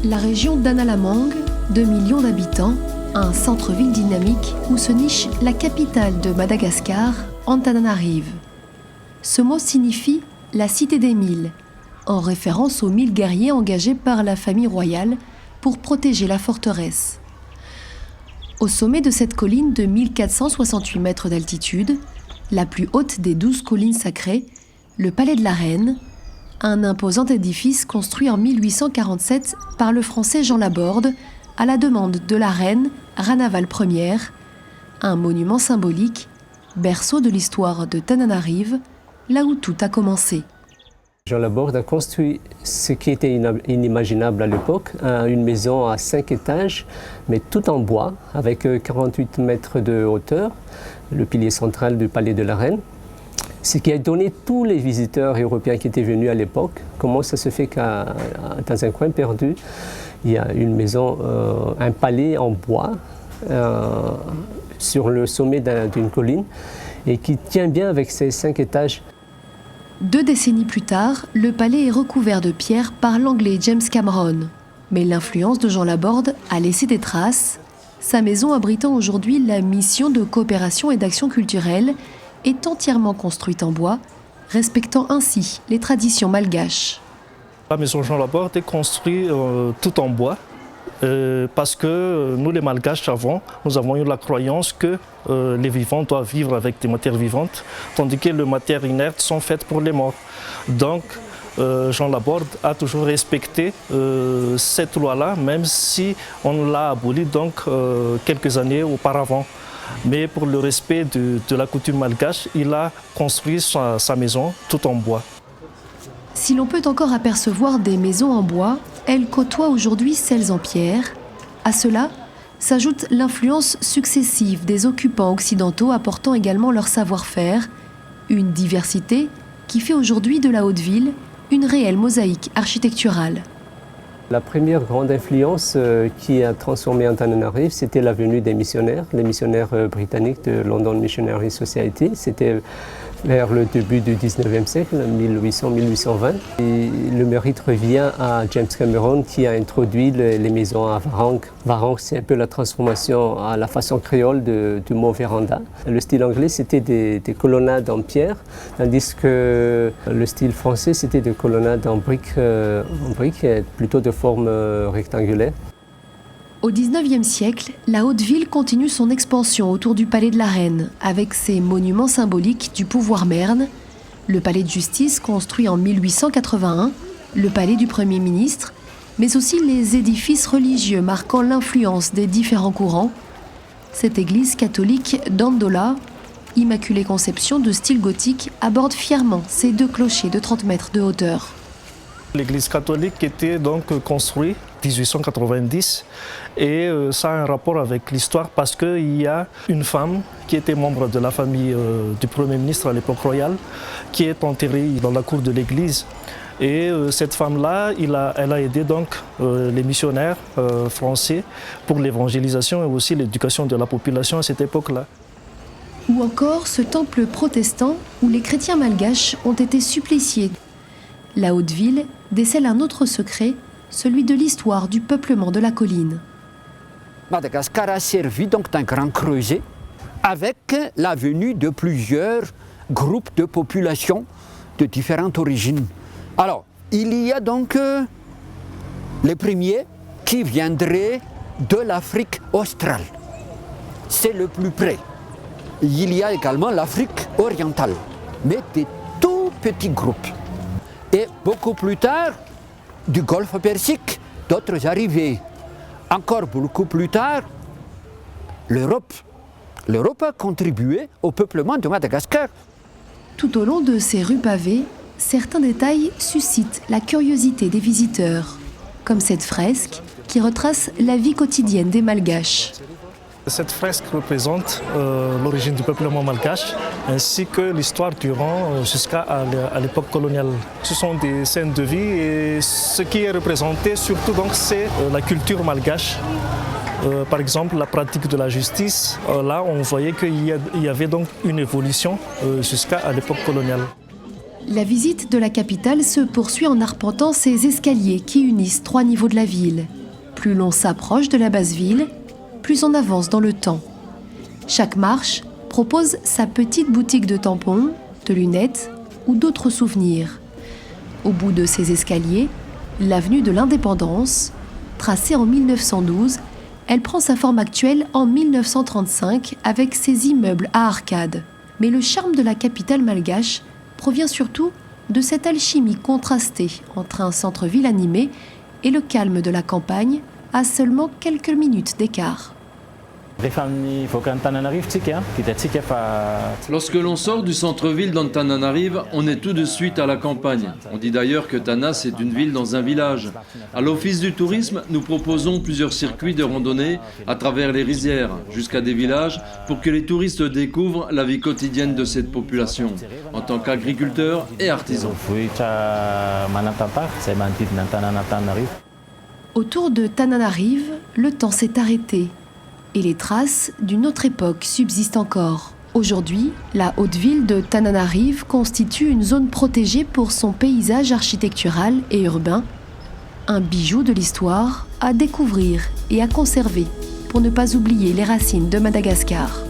La région d'Analamang, 2 millions d'habitants, un centre-ville dynamique où se niche la capitale de Madagascar, Antananarive. Ce mot signifie « la cité des mille », en référence aux 1000 guerriers engagés par la famille royale pour protéger la forteresse. Au sommet de cette colline de 1468 mètres d'altitude, la plus haute des 12 collines sacrées, le palais de la Reine, un imposant édifice construit en 1847 par le français Jean Laborde à la demande de la reine Ranaval Ier, un monument symbolique, berceau de l'histoire de Tananarive, là où tout a commencé. Jean Laborde a construit ce qui était inimaginable à l'époque, une maison à 5 étages, mais tout en bois, avec 48 mètres de hauteur, le pilier central du palais de la Reine. Ce qui a donné tous les visiteurs européens qui étaient venus à l'époque, comment ça se fait qu'à dans un coin perdu, il y a une maison, un palais en bois, sur le sommet d'une colline, et qui tient bien avec ses 5 étages. 2 décennies plus tard, le palais est recouvert de pierre par l'anglais James Cameron. Mais l'influence de Jean Laborde a laissé des traces, sa maison abritant aujourd'hui la mission de coopération et d'action culturelle est entièrement construite en bois, respectant ainsi les traditions malgaches. La maison Jean Laborde est construite tout en bois parce que nous les Malgaches avant, nous avons eu la croyance que les vivants doivent vivre avec des matières vivantes, tandis que les matières inertes sont faites pour les morts. Donc Jean Laborde a toujours respecté cette loi-là, même si on l'a abolie donc quelques années auparavant. Mais pour le respect de la coutume malgache, il a construit sa maison tout en bois. Si l'on peut encore apercevoir des maisons en bois, elles côtoient aujourd'hui celles en pierre. À cela s'ajoute l'influence successive des occupants occidentaux apportant également leur savoir-faire, une diversité qui fait aujourd'hui de la Haute-Ville une réelle mosaïque architecturale. La première grande influence qui a transformé Antananarive, c'était la venue des missionnaires, les missionnaires britanniques de London Missionary Society. C'était vers le début du 19e siècle, 1800-1820. Le mérite revient à James Cameron qui a introduit les maisons à Varang. Varang, c'est un peu la transformation à la façon créole du mot véranda. Le style anglais, c'était des colonnades en pierre, tandis que le style français, c'était des colonnades en briques, plutôt de forme rectangulaire. Au XIXe siècle, la Haute-Ville continue son expansion autour du palais de la Reine, avec ses monuments symboliques du pouvoir merne, le palais de justice construit en 1881, le palais du Premier ministre, mais aussi les édifices religieux marquant l'influence des différents courants. Cette église catholique d'Andola, Immaculée Conception de style gothique, aborde fièrement ses 2 clochers de 30 mètres de hauteur. L'église catholique était donc construite en 1890 et ça a un rapport avec l'histoire parce qu'il y a une femme qui était membre de la famille du Premier ministre à l'époque royale qui est enterrée dans la cour de l'église. Et cette femme-là, elle a aidé donc les missionnaires français pour l'évangélisation et aussi l'éducation de la population à cette époque-là. Ou encore ce temple protestant où les chrétiens malgaches ont été suppliciés. La Haute-Ville décèle un autre secret, celui de l'histoire du peuplement de la colline. Madagascar a servi donc d'un grand creuset avec la venue de plusieurs groupes de populations de différentes origines. Alors, il y a donc les premiers qui viendraient de l'Afrique australe. C'est le plus près. Il y a également l'Afrique orientale, mais des tout petits groupes. Et beaucoup plus tard, du Golfe Persique, d'autres arrivées. Encore beaucoup plus tard, l'Europe. L'Europe a contribué au peuplement de Madagascar. Tout au long de ces rues pavées, certains détails suscitent la curiosité des visiteurs, comme cette fresque qui retrace la vie quotidienne des Malgaches. Cette fresque représente l'origine du peuplement malgache ainsi que l'histoire durant jusqu'à l'époque coloniale. Ce sont des scènes de vie et ce qui est représenté surtout donc c'est la culture malgache. Par exemple la pratique de la justice, là on voyait qu'il y avait donc une évolution jusqu'à l'époque coloniale. La visite de la capitale se poursuit en arpentant ces escaliers qui unissent 3 niveaux de la ville. Plus l'on s'approche de la basse ville, plus on avance dans le temps. Chaque marche propose sa petite boutique de tampons, de lunettes ou d'autres souvenirs. Au bout de ces escaliers, l'avenue de l'Indépendance, tracée en 1912, elle prend sa forme actuelle en 1935 avec ses immeubles à arcades. Mais le charme de la capitale malgache provient surtout de cette alchimie contrastée entre un centre-ville animé et le calme de la campagne à seulement quelques minutes d'écart. Lorsque l'on sort du centre-ville d'Antananarive, on est tout de suite à la campagne. On dit d'ailleurs que Tanas est une ville dans un village. À l'Office du tourisme, nous proposons plusieurs circuits de randonnée à travers les rizières, jusqu'à des villages, pour que les touristes découvrent la vie quotidienne de cette population, en tant qu'agriculteurs et artisans. Autour de Tananarive, le temps s'est arrêté. Et les traces d'une autre époque subsistent encore. Aujourd'hui, la haute ville de Tananarive constitue une zone protégée pour son paysage architectural et urbain, un bijou de l'histoire à découvrir et à conserver pour ne pas oublier les racines de Madagascar.